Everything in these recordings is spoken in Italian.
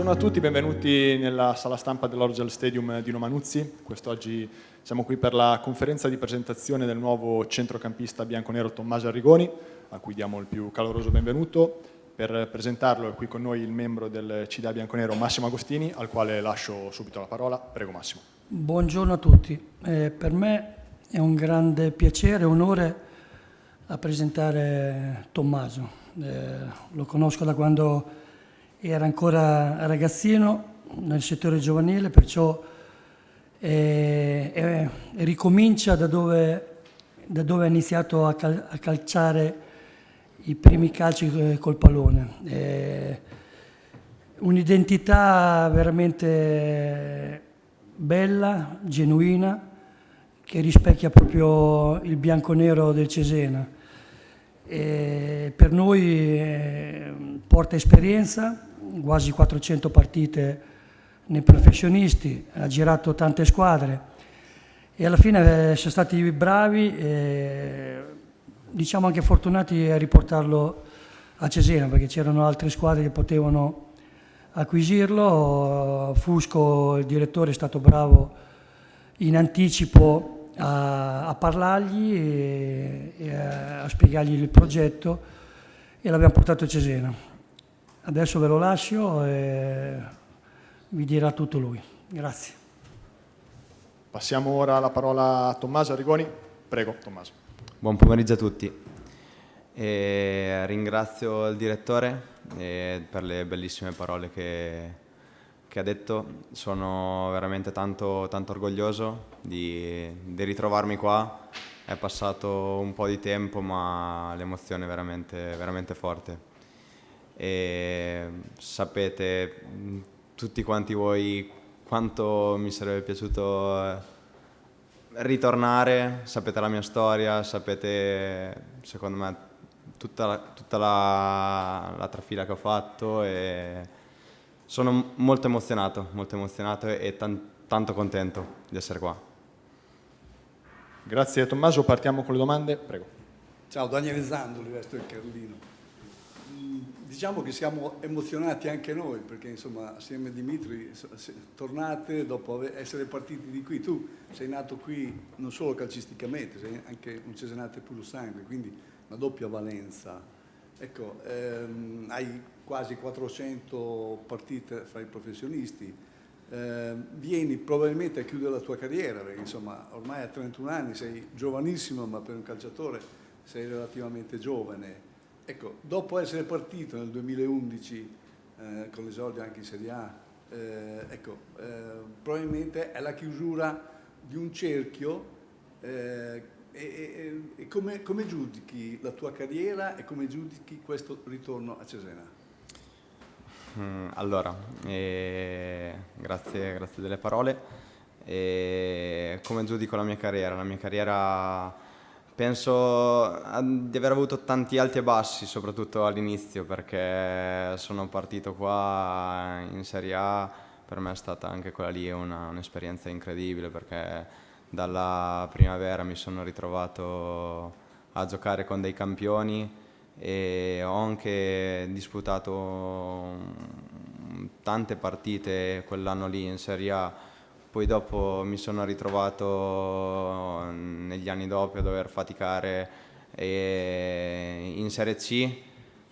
Buongiorno a tutti, benvenuti nella sala stampa dell'Orgel Stadium di Manuzzi. Quest'oggi siamo qui per la conferenza di presentazione del nuovo centrocampista bianconero Tommaso Arrigoni, a cui diamo il più caloroso benvenuto. Per presentarlo è qui con noi il membro del CDA bianconero Massimo Agostini, al quale lascio subito la parola. Prego Massimo. Buongiorno a tutti. Per me è un grande piacere e onore a presentare Tommaso. Lo conosco da quando era ancora ragazzino nel settore giovanile, perciò ricomincia da dove ha iniziato a calciare i primi calci col pallone. Un'identità veramente bella, genuina, che rispecchia proprio il bianconero del Cesena. Per noi porta esperienza, quasi 400 partite nei professionisti, ha girato tante squadre e alla fine sono stati bravi e diciamo anche fortunati a riportarlo a Cesena, perché c'erano altre squadre che potevano acquisirlo. Fusco, il direttore, è stato bravo in anticipo a parlargli e a spiegargli il progetto e l'abbiamo portato a Cesena. Adesso ve lo lascio e vi dirà tutto lui. Grazie. Passiamo ora la parola a Tommaso Arrigoni. Prego Tommaso. Buon pomeriggio a tutti. Ringrazio il direttore per le bellissime parole che ha detto. Sono veramente tanto orgoglioso di ritrovarmi qua. È passato un po' di tempo, ma l'emozione è veramente forte. E sapete tutti quanti voi quanto mi sarebbe piaciuto ritornare, sapete la mia storia, sapete secondo me tutta la trafila che ho fatto e sono molto emozionato e tanto contento di essere qua. Grazie Tommaso, partiamo con le domande, prego. Ciao, Daniele Zandoli, resto del Carlino. Diciamo che siamo emozionati anche noi, perché insomma assieme a Dimitri tornate dopo essere partiti di qui. Tu sei nato qui non solo calcisticamente, sei anche un cesenate puro sangue, quindi una doppia valenza. Ecco, hai quasi 400 partite fra i professionisti, vieni probabilmente a chiudere la tua carriera, perché insomma ormai a 31 anni sei giovanissimo, ma per un calciatore sei relativamente giovane. Ecco, dopo essere partito nel 2011 con l'esordio anche in Serie A, probabilmente è la chiusura di un cerchio. E come giudichi la tua carriera e come giudichi questo ritorno a Cesena? Allora, grazie delle parole. Come giudico la mia carriera? La mia carriera penso di aver avuto tanti alti e bassi, soprattutto all'inizio, perché sono partito qua in Serie A. Per me è stata anche quella lì un'esperienza incredibile, perché dalla primavera mi sono ritrovato a giocare con dei campioni e ho anche disputato tante partite quell'anno lì in Serie A. Poi dopo mi sono ritrovato negli anni dopo a dover faticare in Serie C,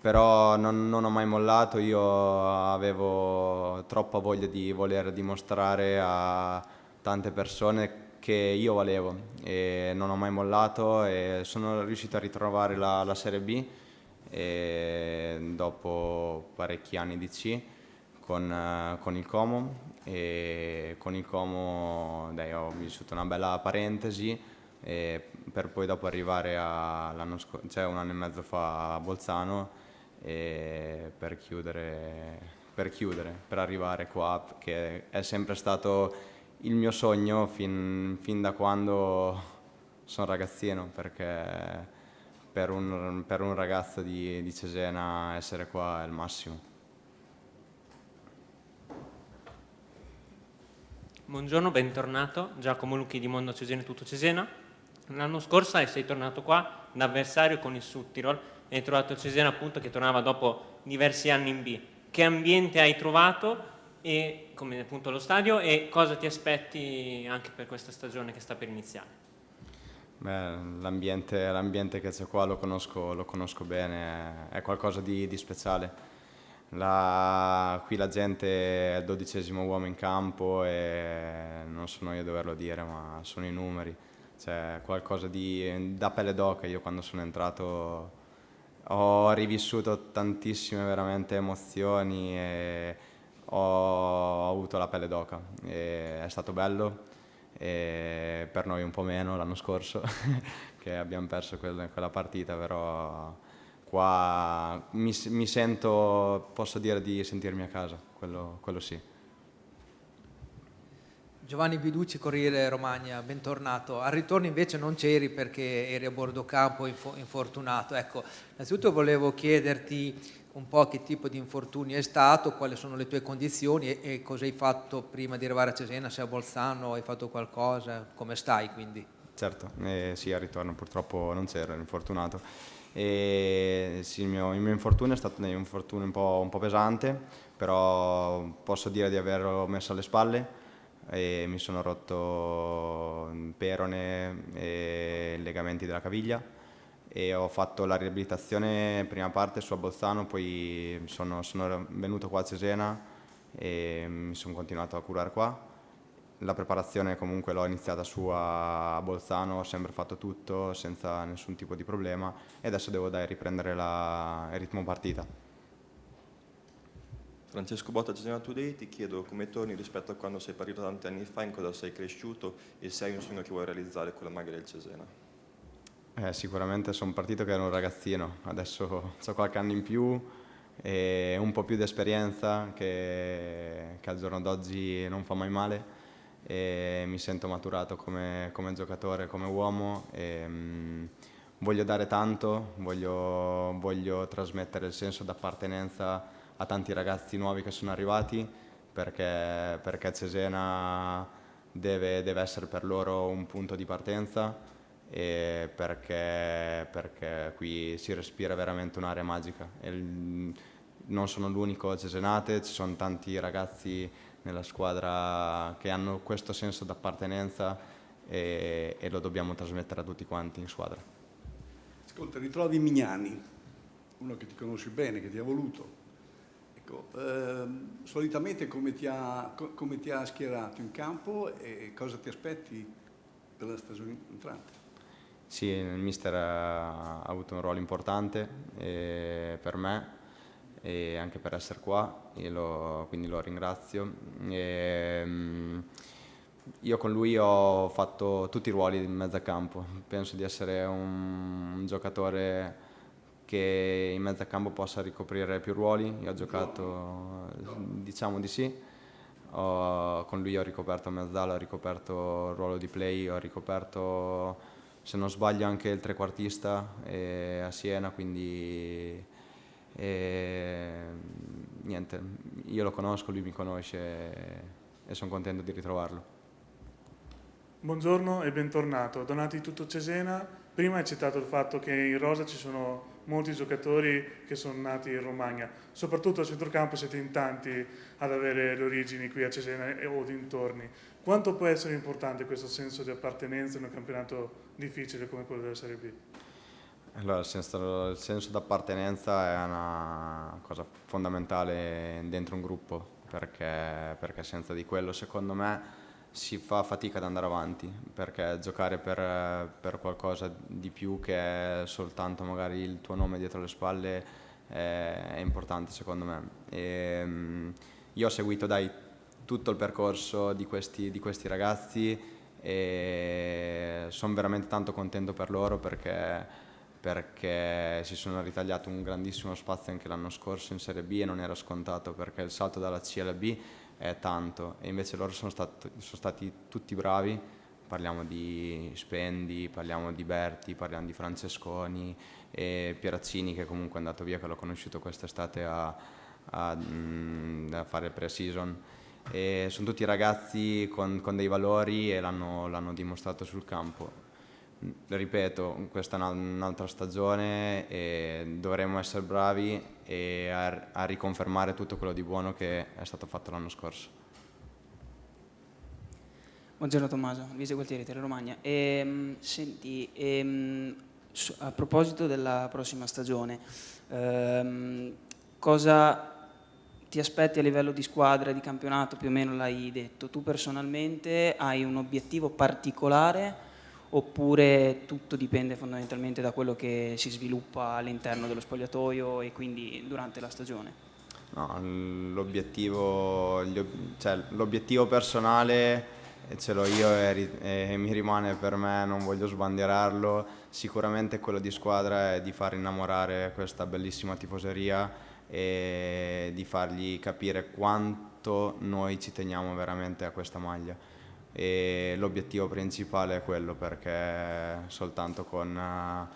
però non ho mai mollato. Io avevo troppa voglia di voler dimostrare a tante persone che io valevo e non ho mai mollato e sono riuscito a ritrovare la Serie B e dopo parecchi anni di C con il Como, e con il Como ho vissuto una bella parentesi per poi dopo arrivare un anno e mezzo fa a Bolzano per arrivare qua, che è sempre stato il mio sogno fin da quando sono ragazzino, perché per un ragazzo di Cesena essere qua è il massimo. Buongiorno, bentornato. Giacomo Lucchi di Mondo Cesena e Tutto Cesena. L'anno scorso sei tornato qua da avversario con il Südtirol e hai trovato Cesena appunto che tornava dopo diversi anni in B. Che ambiente hai trovato e come appunto lo stadio, e cosa ti aspetti anche per questa stagione che sta per iniziare? Beh, l'ambiente che c'è qua lo conosco bene, è qualcosa di speciale. Qui la gente è il 12° uomo in campo e non sono io a doverlo dire, ma sono i numeri. C'è qualcosa da pelle d'oca. Io quando sono entrato ho rivissuto tantissime veramente emozioni e ho avuto la pelle d'oca. È stato bello, e per noi un po' meno l'anno scorso che abbiamo perso quella partita, però qua mi sento, posso dire di sentirmi a casa, quello sì. Giovanni Biducci, Corriere Romagna, bentornato. Al ritorno invece non c'eri perché eri a bordo campo infortunato. Ecco, innanzitutto volevo chiederti un po' che tipo di infortunio è stato, quali sono le tue condizioni e cosa hai fatto prima di arrivare a Cesena, se a Bolzano hai fatto qualcosa, come stai quindi? Certo, sì, al ritorno purtroppo non c'ero, ero infortunato. E sì, il mio infortunio è stato un infortunio un po' pesante, però posso dire di averlo messo alle spalle e mi sono rotto perone e legamenti della caviglia e ho fatto la riabilitazione prima parte su a Bolzano, poi sono venuto qua a Cesena e mi sono continuato a curare qua. La preparazione comunque l'ho iniziata su a Bolzano, ho sempre fatto tutto senza nessun tipo di problema e adesso devo riprendere il ritmo partita. Francesco Botta, Cesena Today, ti chiedo come torni rispetto a quando sei partito tanti anni fa, in cosa sei cresciuto e se hai un sogno che vuoi realizzare con la maglia del Cesena. Sicuramente sono partito che ero un ragazzino, adesso ho qualche anno in più e un po' più di esperienza che al giorno d'oggi non fa mai male e mi sento maturato come giocatore, come uomo e voglio dare tanto, voglio trasmettere il senso d'appartenenza a tanti ragazzi nuovi che sono arrivati perché Cesena deve essere per loro un punto di partenza e perché qui si respira veramente un'area magica. Non sono l'unico a Cesenate, ci sono tanti ragazzi nella squadra che hanno questo senso d'appartenenza e lo dobbiamo trasmettere a tutti quanti in squadra. Ascolta, ritrovi Mignani, uno che ti conosci bene, che ti ha voluto. Ecco, solitamente come ti ha schierato in campo e cosa ti aspetti per la stagione entrante? Sì, il mister ha avuto un ruolo importante per me e anche per essere qua, quindi lo ringrazio. Io con lui ho fatto tutti i ruoli in mezzo a campo, penso di essere un giocatore che in mezzo a campo possa ricoprire più ruoli. Io ho giocato, diciamo di sì, con lui ho ricoperto mezzala, ho ricoperto il ruolo di play, ho ricoperto, se non sbaglio, anche il trequartista a Siena, quindi niente, io lo conosco, lui mi conosce e sono contento di ritrovarlo. Buongiorno e bentornato. Donati Tutto Cesena, prima hai citato il fatto che in rosa ci sono molti giocatori che sono nati in Romagna, soprattutto a centrocampo siete in tanti ad avere le origini qui a Cesena o dintorni. Quanto può essere importante questo senso di appartenenza in un campionato difficile come quello della Serie B? Allora, il senso d'appartenenza è una cosa fondamentale dentro un gruppo, perché senza di quello, secondo me, si fa fatica ad andare avanti, perché giocare per qualcosa di più che è soltanto magari il tuo nome dietro le spalle è importante, secondo me. Io ho seguito tutto il percorso di questi ragazzi e sono veramente tanto contento per loro perché si sono ritagliato un grandissimo spazio anche l'anno scorso in Serie B e non era scontato, perché il salto dalla C alla B è tanto e invece loro sono stati tutti bravi. Parliamo di Spendi, parliamo di Berti, parliamo di Francesconi e Pierazzini, che comunque è andato via, che l'ho conosciuto quest'estate a fare pre-season. Sono tutti ragazzi con dei valori e l'hanno dimostrato sul campo. ripeto, questa è un'altra stagione e dovremo essere bravi e a riconfermare tutto quello di buono che è stato fatto l'anno scorso. Buongiorno Tommaso, Luisa Gualtieri, Tele Romagna. Senti, a proposito della prossima stagione, cosa ti aspetti a livello di squadra, di campionato? Più o meno l'hai detto. Tu personalmente hai un obiettivo particolare oppure tutto dipende fondamentalmente da quello che si sviluppa all'interno dello spogliatoio e quindi durante la stagione? No, l'obiettivo personale ce l'ho io e mi rimane per me, non voglio sbandierarlo. Sicuramente quello di squadra è di far innamorare questa bellissima tifoseria e di fargli capire quanto noi ci teniamo veramente a questa maglia. E l'obiettivo principale è quello, perché soltanto con la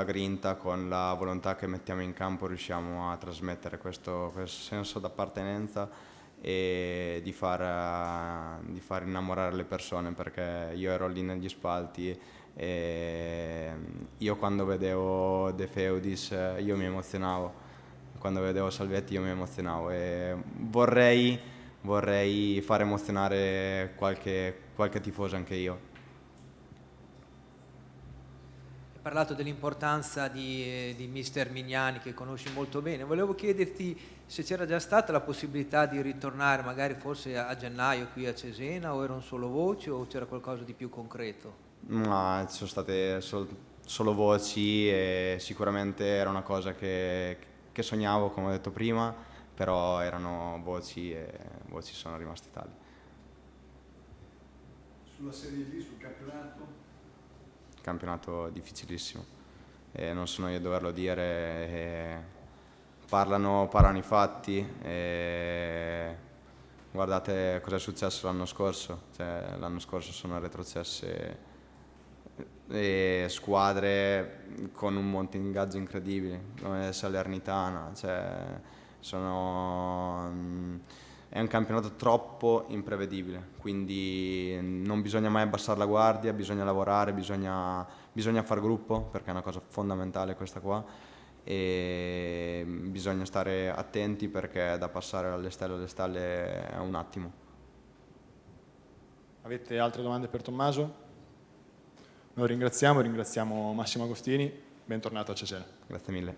grinta, con la volontà che mettiamo in campo riusciamo a trasmettere questo senso d'appartenenza e di far innamorare le persone, perché io ero lì negli spalti e io quando vedevo De Feudis io mi emozionavo, quando vedevo Salvetti io mi emozionavo e vorrei far emozionare qualche tifoso anche io. Hai parlato dell'importanza di Mister Mignani, che conosci molto bene. Volevo chiederti se c'era già stata la possibilità di ritornare magari forse a gennaio qui a Cesena, o erano solo voci o c'era qualcosa di più concreto? Ma ci sono state solo voci e sicuramente era una cosa che sognavo, come ho detto prima, però erano voci e voci sono rimasti tali. Sulla Serie B, sul campionato? Campionato difficilissimo e non sono io a doverlo dire, parlano i fatti e guardate cosa è successo l'anno scorso, l'anno scorso sono retrocesse squadre con un monte ingaggio incredibile come Salernitana, è un campionato troppo imprevedibile, quindi non bisogna mai abbassare la guardia, bisogna lavorare, bisogna far gruppo, perché è una cosa fondamentale questa qua, e bisogna stare attenti perché da passare alle stelle è un attimo. Avete altre domande per Tommaso? Noi ringraziamo Massimo Agostini, bentornato a Cesena. Grazie mille.